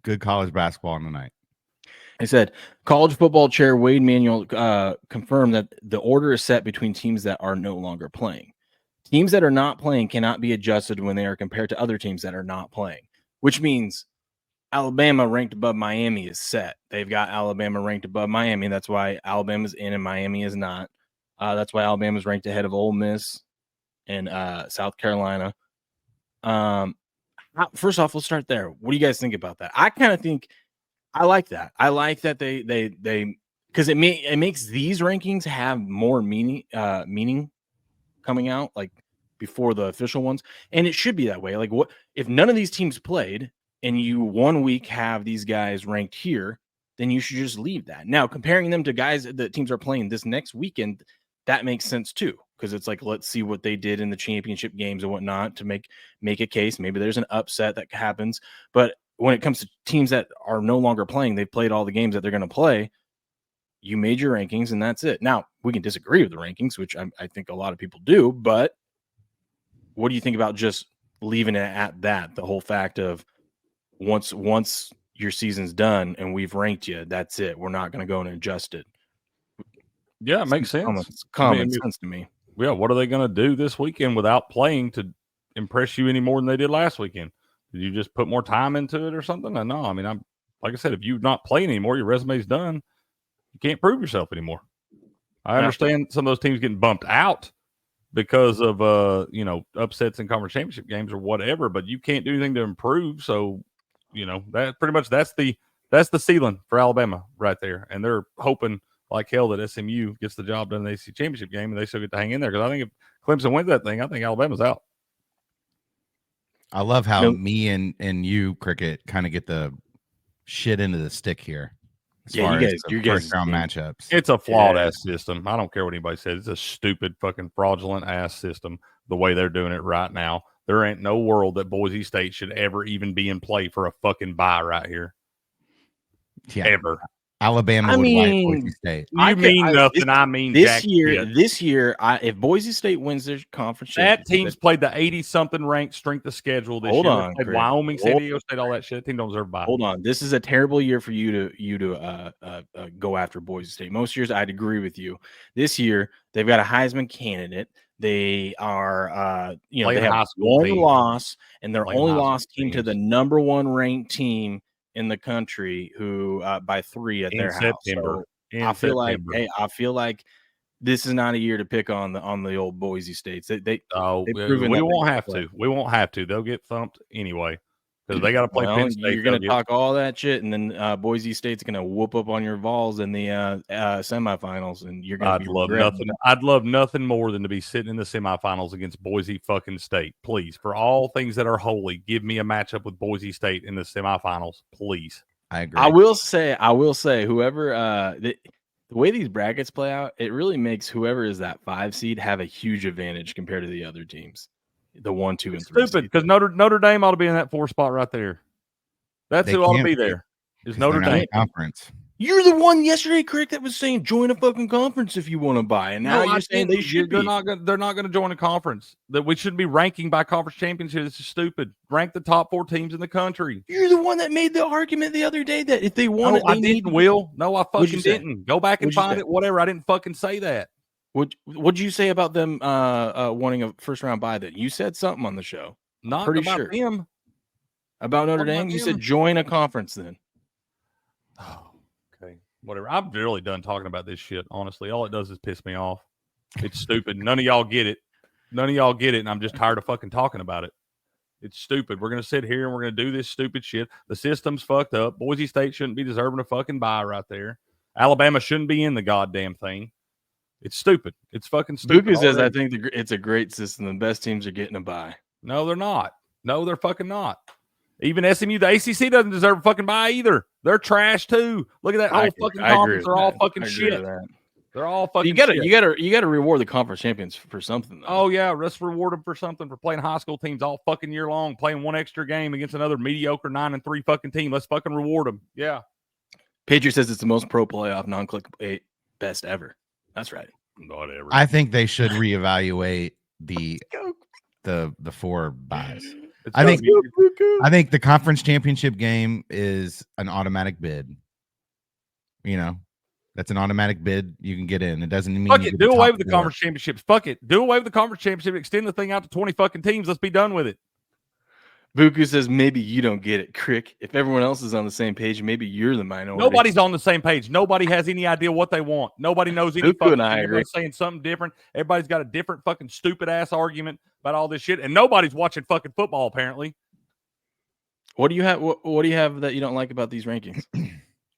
good college basketball tonight. I said, college football chair Wade Manuel confirmed that the order is set between teams that are no longer playing. Teams that are not playing cannot be adjusted when they are compared to other teams that are not playing, which means Alabama ranked above Miami is set. They've got Alabama ranked above Miami. That's why Alabama's in and Miami is not. That's why Alabama's ranked ahead of Ole Miss and South Carolina. First off, we'll start there. What do you guys think about that? I kind of think I like that. I like that they because it makes these rankings have more meaning coming out like before the official ones, and it should be that way. Like, what if none of these teams played and you 1 week have these guys ranked here? Then you should just leave that. Now, comparing them to guys that teams are playing this next weekend, that makes sense too, because it's like, let's see what they did in the championship games and whatnot to make a case. Maybe there's an upset that happens, but when it comes to teams that are no longer playing, they've played all the games that they're going to play. You made your rankings, and that's it. Now, we can disagree with the rankings, which I think a lot of people do, but what do you think about just leaving it at that? The whole fact of once your season's done and we've ranked you, that's it. We're not going to go and adjust it. Yeah, it makes sense. It's common sense to me. Yeah, what are they going to do this weekend without playing to impress you any more than they did last weekend? Did you just put more time into it or something? No, I mean, like I said, if you're not playing anymore, your resume's done. You can't prove yourself anymore. I understand some of those teams getting bumped out because of upsets in conference championship games or whatever, but you can't do anything to improve. So, that pretty much that's the ceiling for Alabama right there, and they're hoping like hell that SMU gets the job done in the ACC championship game, and they still get to hang in there. Because I think if Clemson wins that thing, I think Alabama's out. I love how me and you, Cricket, kind of get the shit into the stick here. Yeah, you guys first round matchups. It's a flawed ass system. I don't care what anybody says. It's a stupid, fucking fraudulent ass system. The way they're doing it right now, there ain't no world that Boise State should ever even be in play for a fucking bye right here. Yeah. Ever. Alabama would wipe Boise State. I mean this year, if Boise State wins their conference, that team's played the 80-something ranked strength of schedule this year. Hold on, played Wyoming, San Diego State, all that shit. That team don't deserve a bye. Hold on, this is a terrible year for you to go after Boise State. Most years, I'd agree with you. This year, they've got a Heisman candidate. They are, they have one loss, and their only loss came to the number one ranked team in the country, who by 3 at their house. So I feel like this is not a year to pick on the old Boise States. We won't have to. We won't have to. They'll get thumped anyway because they got to play Penn State. You're going to talk all that shit, and then Boise State's going to whoop up on your Vols in the semifinals, and you're going to. I'd love nothing more than to be sitting in the semifinals against Boise fucking State. Please, for all things that are holy, give me a matchup with Boise State in the semifinals, please. I agree. I will say, whoever the way these brackets play out, it really makes whoever is that 5 seed have a huge advantage compared to the other teams. The 1, 2, and 3. Stupid, because Notre Dame ought to be in that 4 spot right there. That's who ought to be there. Is Notre Dame conference? You're the one yesterday, Crick, that was saying join a fucking conference if you want to buy, and now you're saying they should. They're not going to join a conference. That we shouldn't be ranking by conference championship. This is stupid. Rank the top 4 teams in the country. You're the one that made the argument the other day that if they won I fucking didn't. Go back and find it. Whatever. I didn't fucking say that. What'd you say about them wanting a first round bye? That you said something on the show. Not pretty about sure. Them. About Notre Dame. You said join a conference then. Oh, okay. Whatever. I'm really done talking about this shit. Honestly, all it does is piss me off. It's stupid. None of y'all get it. And I'm just tired of fucking talking about it. It's stupid. We're gonna sit here and we're gonna do this stupid shit. The system's fucked up. Boise State shouldn't be deserving a fucking bye right there. Alabama shouldn't be in the goddamn thing. It's stupid. It's fucking stupid. Luka says, I think it's a great system. The best teams are getting a bye. No, they're not. No, they're fucking not. Even SMU, the ACC doesn't deserve a fucking bye either. They're trash too. Look at that whole fucking conference. They're all fucking shit. They're all fucking shit. You gotta reward the conference champions for something, though. Oh, yeah. Let's reward them for something, for playing high school teams all fucking year long, playing one extra game against another mediocre 9-3 fucking team. Let's fucking reward them. Yeah. Patriot says it's the most pro playoff non-click best ever. That's right. I think they should reevaluate the 4 buys. I think the conference championship game is an automatic bid. You know, that's an automatic bid. You can get in. It doesn't mean fuck it. Do away with the conference championships. Fuck it. Do away with the conference championship. Extend the thing out to 20 fucking teams. Let's be done with it. Buku says maybe you don't get it, Crick. If everyone else is on the same page, maybe you're the minority. Nobody's on the same page. Nobody has any idea what they want. Nobody knows any fucking thing. Everybody's saying something different. Everybody's got a different fucking stupid ass argument about all this shit, and nobody's watching fucking football apparently. What do you have? What do you have that you don't like about these rankings?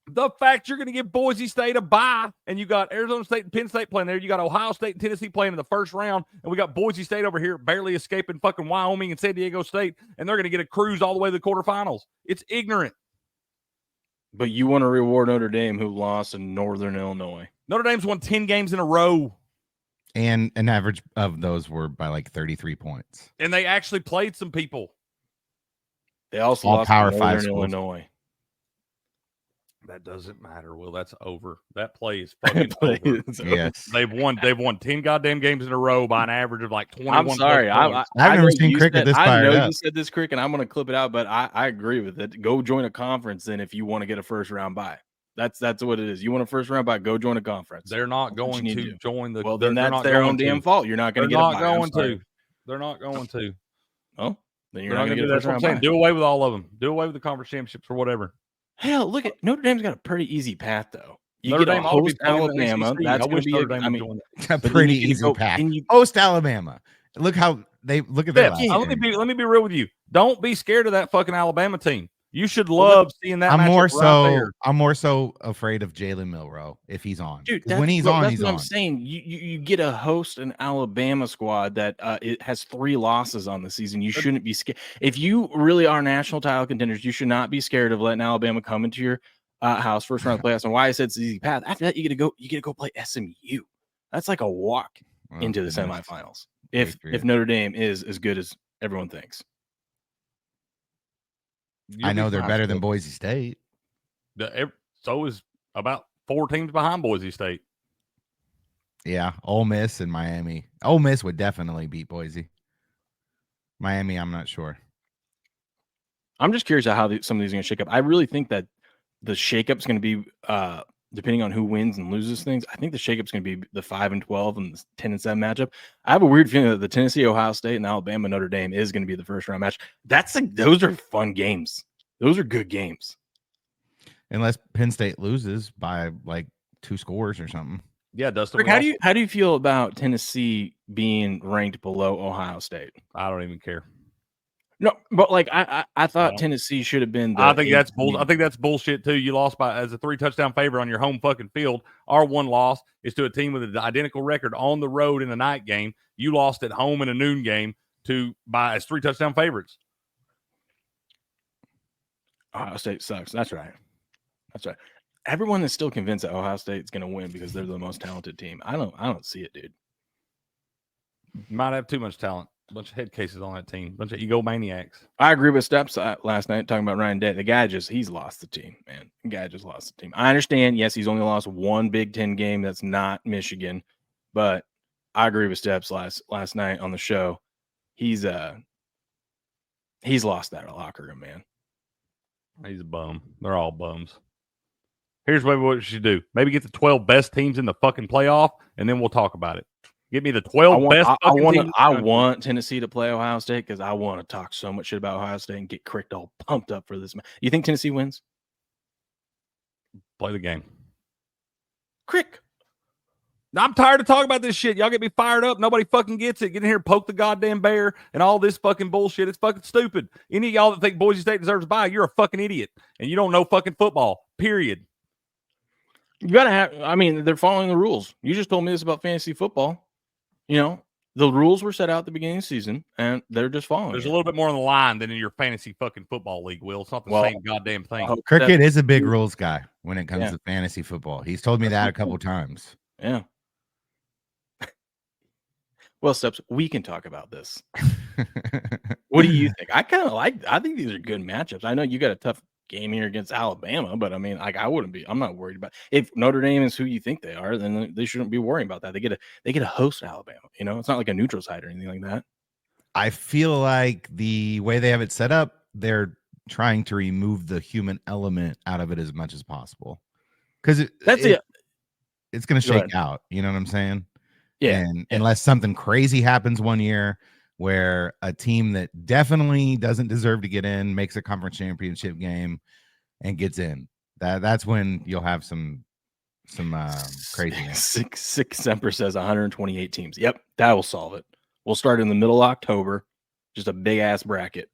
The fact you're going to give Boise State a bye, and you got Arizona State and Penn State playing there. You got Ohio State and Tennessee playing in the first round, and we got Boise State over here barely escaping fucking Wyoming and San Diego State, and they're going to get a cruise all the way to the quarterfinals. It's ignorant. But you want to reward Notre Dame, who lost in Northern Illinois. Notre Dame's won 10 games in a row. And an average of those were by like 33 points. And they actually played some people. They also all lost Power to 5 Northern schools. Illinois. That doesn't matter, Will. That's over. That play is fucking over. Yes. They've won 10 goddamn games in a row by an average of like 21. I'm sorry. I've never seen cricket this fired up. You said this, Crick, and I'm going to clip it out, but I agree with it. Go join a conference then if you want to get a first round bye. That's what it is. You want a first round bye, go join a conference. They're not going to join the. Well, then that's their own damn fault. You're not going to get a bye. They're not going to. Oh, then you're not going to get a first round bye. Do away with all of them. Do away with the conference championships or whatever. Hell, look at Notre Dame's got a pretty easy path though. You Notre get Dame to host Alabama. That's going to be a pretty easy path. Host Alabama. Look how they look at that. Let me be real with you. Don't be scared of that fucking Alabama team. You should love seeing that. I'm more so afraid of Jalen Milroe if he's on. Dude, when he's on, that's what I'm saying. You get a host an Alabama squad that it has 3 losses on the season. You shouldn't be scared. If you really are national title contenders, you should not be scared of letting Alabama come into your house first round playoffs. And why I said it's an easy path. After that, you get to go play SMU. That's like a walk into the semifinals. If Notre Dame is as good as everyone thinks. I know they're better than Boise State. So is about 4 teams behind Boise State. Yeah, Ole Miss and Miami. Ole Miss would definitely beat Boise. Miami, I'm not sure. I'm just curious how some of these are going to shake up. I really think that the shakeup is going to be, depending on who wins and loses things, I think the shakeup is going to be the 5-12 and the 10-7 matchup. I have a weird feeling that the Tennessee, Ohio State, and Alabama, Notre Dame is going to be the first round match. Those are fun games. Those are good games. Unless Penn State loses by like 2 scores or something. Yeah, Dustin. Rick, how do you feel about Tennessee being ranked below Ohio State? I don't even care. No, but like I thought Tennessee should have been. I think that's bull. I think that's bullshit too. You lost as a 3-touchdown favorite on your home fucking field. Our one loss is to a team with an identical record on the road in a night game. You lost at home in a noon game as 3-touchdown favorites. Ohio State sucks. That's right. Everyone is still convinced that Ohio State is going to win because they're the most talented team. I don't see it, dude. Might have too much talent. Bunch of head cases on that team. Bunch of egomaniacs. I agree with Steps last night talking about Ryan Day. The guy he's lost the team, man. The guy just lost the team. I understand. Yes, he's only lost 1 Big Ten game. That's not Michigan, but I agree with Steps last night on the show. He's lost that locker room, man. He's a bum. They're all bums. Here's maybe what you should do. Maybe get the 12 best teams in the fucking playoff, and then we'll talk about it. Give me the 12 best. I want Tennessee to play Ohio State because I want to talk so much shit about Ohio State and get Crick all pumped up for this. You think Tennessee wins? Play the game. Crick. I'm tired of talking about this shit. Y'all get me fired up. Nobody fucking gets it. Get in here, poke the goddamn bear, and all this fucking bullshit. It's fucking stupid. Any of y'all that think Boise State deserves a bye, you're a fucking idiot, and you don't know fucking football. Period. You gotta have. I mean, they're following the rules. You just told me this about fantasy football. You know, the rules were set out at the beginning of the season, and they're just following. There's a little bit more on the line than in your fantasy fucking football league, Will. It's not the same goddamn thing. Cricket is a big rules guy when it comes to fantasy football. He's told me that a couple times. Yeah. Well, Steps, we can talk about this. What do you think? I think these are good matchups. I know you got a tough game here against Alabama, but I mean, like, I'm not worried about if Notre Dame is who you think they are, then they shouldn't be worrying about that. They get to host Alabama. You know, it's not like a neutral site or anything like that. I feel like the way they have it set up, they're trying to remove the human element out of it as much as possible. Because it's going to Go shake ahead. out. You know what I'm saying? Yeah. And unless something crazy happens one year where a team that definitely doesn't deserve to get in makes a conference championship game and gets in, that's when you'll have some craziness. Six Semper says 128 teams. Yep, that will solve it. We'll start in the middle of October. Just a big ass bracket.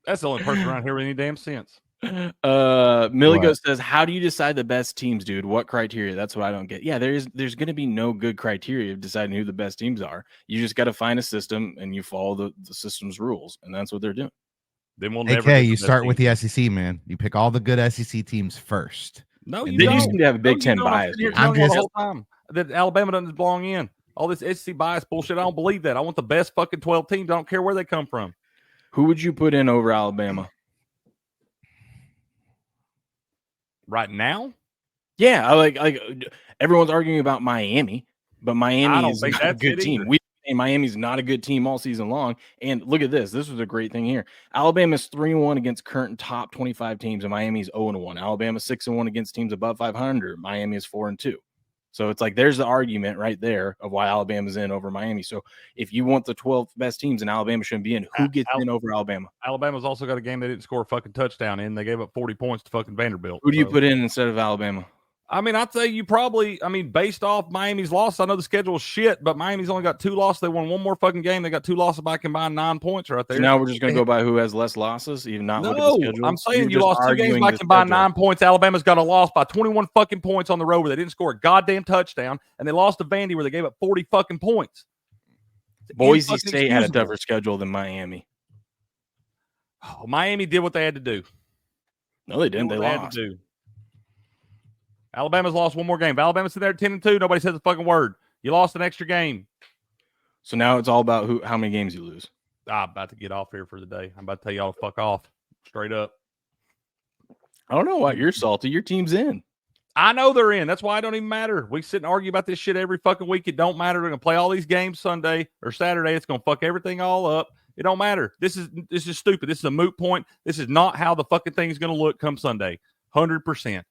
That's the only person around here with any damn sense. Milligo says, how do you decide the best teams, dude? What criteria? That's what I don't get. Yeah, there's going to be no good criteria of deciding who the best teams are. You just got to find a system and you follow the system's rules, and that's what they're doing. Then we'll AK, never. you start with the SEC, man. You pick all the good SEC teams first. No, you Then don't. you seem to have a Big Ten I'm bias. sitting here dude. telling you the whole time that Alabama doesn't belong in. All this SEC bias bullshit. I don't believe that. I want the best fucking 12 teams. I don't care where they come from. Who would you put in over Alabama? Right now? Yeah, I like everyone's arguing about Miami, but Miami is think not a that's good it team. either. We say Miami's not a good team all season long. And look at this. This was a great thing here. Alabama's 3-1 against current top 25 teams, and Miami's 0-1. Alabama's 6-1 against teams above 500. Miami is 4-2. So it's like there's the argument right there of why Alabama's in over Miami. So if you want the 12 best teams and Alabama shouldn't be in, who gets in over Alabama? Alabama's also got a game they didn't score a fucking touchdown in. They gave up 40 points to fucking Vanderbilt. Who do you put in instead of Alabama? I mean, I'd say you probably, based off Miami's loss, I know the schedule's shit, but Miami's only got 2 losses. They won one more fucking game. They got 2 losses by combined 9 points right there. So now we're just going to go by who has less losses, even not look at the schedule? I'm saying you lost 2 games by combined 9 points. Alabama's got a loss by 21 fucking points on the road where they didn't score a goddamn touchdown, and they lost to Vandy where they gave up 40 fucking points. Boise State had a tougher schedule than Miami. Oh, Miami did what they had to do. No, they didn't. They lost. Alabama's lost one more game. If Alabama's sitting there at 10-2. Nobody says a fucking word. You lost an extra game. So now it's all about how many games you lose. I'm about to get off here for the day. I'm about to tell y'all to fuck off. Straight up. I don't know why you're salty. Your team's in. I know they're in. That's why it don't even matter. We sit and argue about this shit every fucking week. It don't matter. They're going to play all these games Sunday or Saturday. It's going to fuck everything all up. It don't matter. This is stupid. This is a moot point. This is not how the fucking thing is going to look come Sunday. 100%.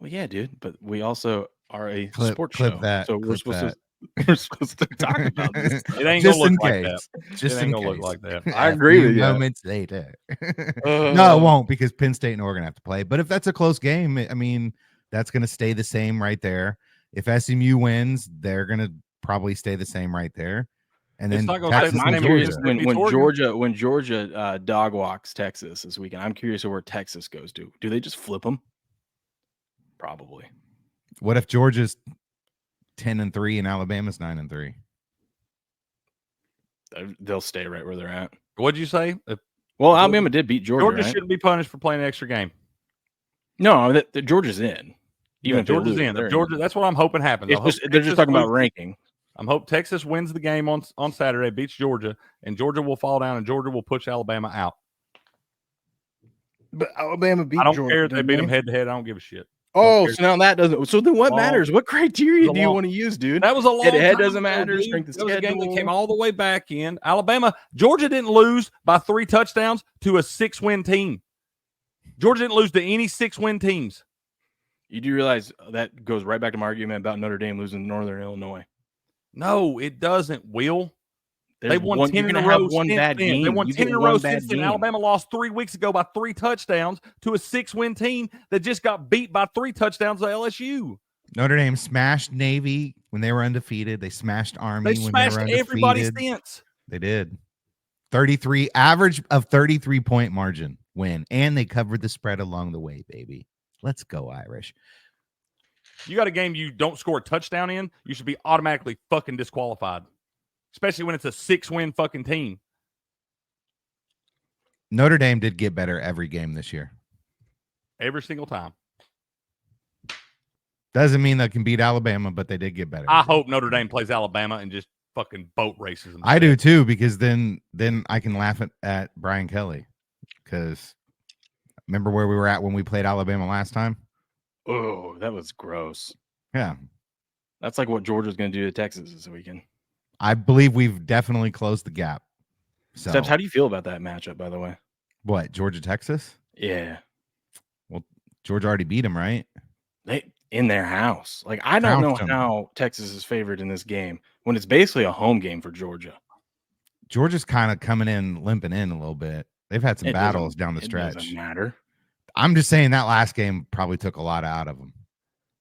Well, yeah, dude. But we also are a sports clip show. that, so we're supposed to talk about this. It ain't just gonna in look like case. that. Just it ain't in gonna case. look like that. I agree with you. Moments later. No, it won't, because Penn State and Oregon have to play. But if that's a close game, I mean, that's going to stay the same right there. If SMU wins, they're going to probably stay the same right there. And then Texas and Georgia. When Georgia dog walks Texas this weekend, I'm curious where Texas goes to. Do they just flip them? Probably. What if Georgia's 10-3 and Alabama's 9-3? They'll stay right where they're at. What'd you say? Well, Alabama did beat Georgia. Georgia right? shouldn't be punished for playing an extra game. No, the Georgia's in. Even if Georgia's in. Georgia. That's what I'm hoping happens. They're just talking about ranking. I'm hoping Texas wins the game on Saturday, beats Georgia, and Georgia will fall down, and Georgia will push Alabama out. But Alabama beat Georgia. I don't Georgia, care if they beat them head to head. I don't give a shit. Oh, so now that doesn't. So then what matters? What criteria do you want to use, dude? That was a long head doesn't matter. Strength of schedule. Was a game that came all the way back in. Georgia didn't lose by 3 touchdowns to a 6-win team. Georgia didn't lose to any 6-win teams. You do realize that goes right back to my argument about Notre Dame losing to Northern Illinois. No, it doesn't, Will. They won 10 in a row since then. They won 10 in a row since then. Alabama lost 3 weeks ago by 3 touchdowns to a 6-win team that just got beat by 3 touchdowns to LSU. Notre Dame smashed Navy when they were undefeated. They smashed Army when they were undefeated. Everybody since. They did. 33 average of 33-point margin win, and they covered the spread along the way, baby. Let's go, Irish. You got a game you don't score a touchdown in, you should be automatically fucking disqualified. Especially when it's a 6-win fucking team. Notre Dame did get better every game this year. Every single time. Doesn't mean they can beat Alabama, but they did get better. I hope Notre Dame plays Alabama and just fucking boat races them. I do too, because then I can laugh at Brian Kelly. Because remember where we were at when we played Alabama last time? Oh, that was gross. Yeah. That's like what Georgia's going to do to Texas this weekend. I believe we've definitely closed the gap. So, Steps, how do you feel about that matchup, by the way? what, Georgia, Texas? Yeah. Well, Georgia already beat them, right? They in their house. Like, I don't know Trounced 'em. how Texas is favored in this game when it's basically a home game for Georgia. Georgia's kind of coming in, limping in a little bit. They've had some battles down the It stretch. doesn't matter. I'm just saying that last game probably took a lot out of them.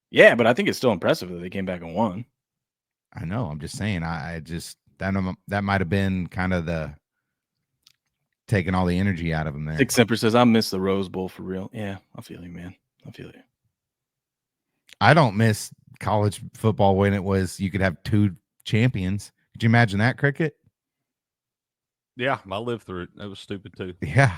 Yeah, but I think it's still impressive that they came back and won. I know. I'm just saying. I just that might have been kind of the taking all the energy out of them there. Dick Semper says, "I miss the Rose Bowl for real." Yeah, I feel you, man. I feel you. I don't miss college football when it was you could have 2 champions. Could you imagine that, Cricket? Yeah, I lived through it. That was stupid too. Yeah,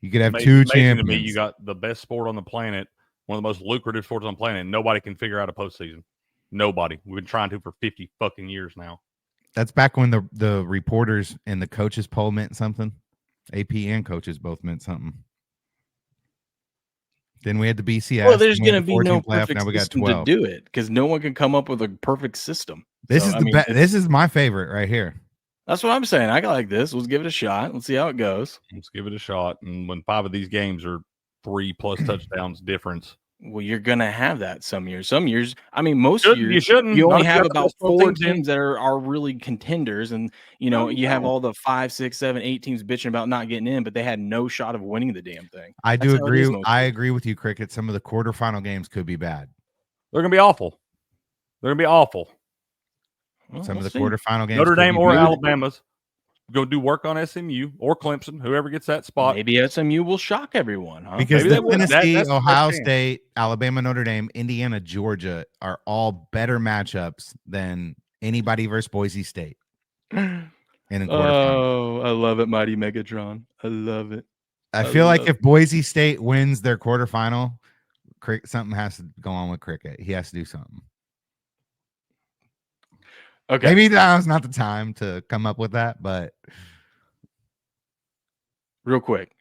you could have Amazing, 2 amazing champions. to me, you got the best sport on the planet, one of the most lucrative sports on the planet, and nobody can figure out a postseason. Nobody. We've been trying to for 50 fucking years now. That's back when the reporters and the coaches poll meant something. AP and coaches both meant something. Then we had the BCS. Well, there's going to be no perfect now we got system 12. to do it because no one can come up with a perfect system. This So, is I mean, this is my favorite right here. That's what I'm saying. I like this. Let's give it a shot. Let's see how it goes. Let's give it a shot. And when 5 of these games are 3+ touchdowns difference. Well, you're going to have that some years. Some years, I mean, most You years, shouldn't. you only Not if you have got the about best 4 teams in. teams that are really contenders. And, you know, you have all the 5, 6, 7, 8 teams bitching about not getting in, but they had no shot of winning the damn thing. I That's do how it agree. is most I years. agree with you, Cricket. Some of the quarterfinal games could be bad. They're going to be awful. They're going to be awful. Well, Some we'll of the see. quarterfinal games. Notre could Dame be or bad. Alabama's go do work on SMU or Clemson, whoever gets that spot. Maybe SMU will shock everyone, huh? Because Maybe the they will. Tennessee, That's the Ohio best chance. State, Alabama, Notre Dame, Indiana, Georgia are all better matchups than anybody versus Boise State in the quarterfinals. Oh, I love it, Mighty Megatron. I love it. I feel like if Boise State wins their quarterfinal, something has to go on with Cricket. He has to do something. Okay. Maybe now's not the time to come up with that, but Real quick.